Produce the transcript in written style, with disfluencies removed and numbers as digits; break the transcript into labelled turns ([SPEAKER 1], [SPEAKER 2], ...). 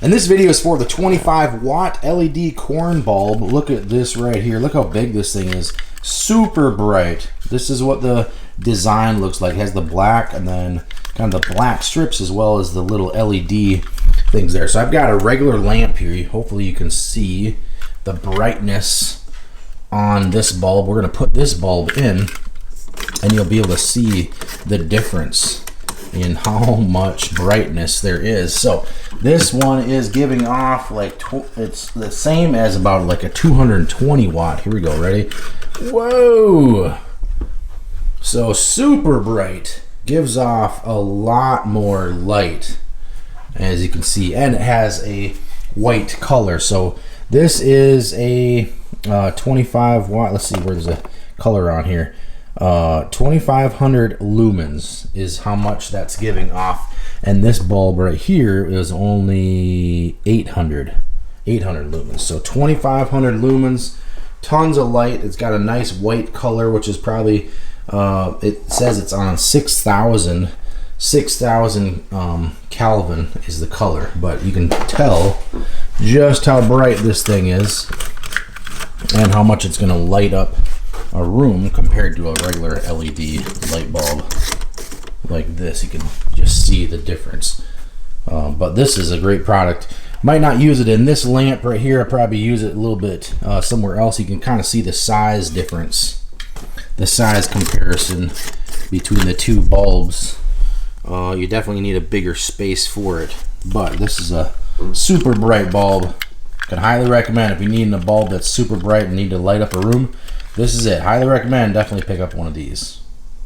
[SPEAKER 1] And this video is for the 25 watt LED corn bulb. Look at this right here. Look how big this thing is. Super bright. This is what the design looks like. It has the black and then kind of the black strips as well as the little LED things there. So I've got a regular lamp here. Hopefully you can see the brightness on this bulb. We're going to put this bulb in and you'll be able to see the difference in how much brightness there is. So this one is giving off like it's the same as about like a 220 watt. Here we go. Ready? Whoa! So super bright, gives off a lot more light, as you can see, and it has a white color. So this is a 25 watt. Let's see where there's a color on here. 2500 lumens is how much that's giving off, and this bulb right here is only 800 lumens. So 2500 lumens, tons of light. It's got a nice white color, which is probably it says it's on 6,000 Kelvin is the color, but you can tell just how bright this thing is and how much it's going to light up a room compared to a regular LED light bulb like this. You can just see the difference. But this is a great product. Might not use it in this lamp right here. I probably use it a little bit somewhere else. You can kind of see the size difference, the size comparison between the two bulbs. You definitely need a bigger space for it, but this is a super bright bulb. Can highly recommend if you're needing a bulb that's super bright and need to light up a room. This is it. Highly recommend. Definitely pick up one of these.